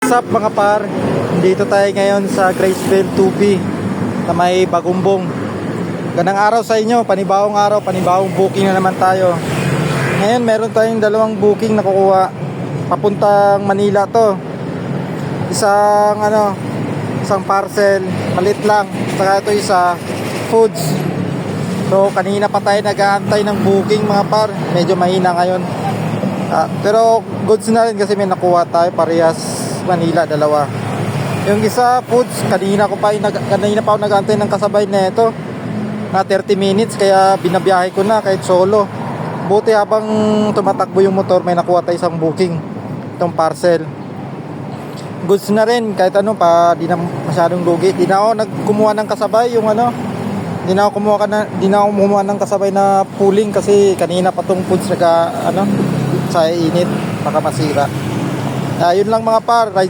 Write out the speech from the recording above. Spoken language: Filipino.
What's up mga par? Dito tayo ngayon sa Graceville 2B na may Bagumbong. Ganang araw sa inyo, panibawang araw, panibawang booking na naman tayo. Ngayon meron tayong dalawang booking na kukuha. Papuntang Manila to. Isang parcel, maliit lang. Saka ito isa, foods. So kanina pa tayo nag-aantay ng booking mga par. Medyo mahina ngayon. Pero goods na rin kasi may nakuha tayo parehas. Manila, dalawa. Yung isa, foods, kanina pa ako nag-antay ng kasabay na ito na 30 minutes, kaya binabiyahe ko na kahit solo. Buti habang tumatakbo yung motor, may nakuha tayo isang booking, itong parcel. Goods na rin, kahit ano pa, di na masyadong lugi. Di na ako nagkumuha ng kasabay, di na ako kumuha ng kasabay na pooling kasi kanina pa tong foods sa init, baka masira. Yun lang mga par, ride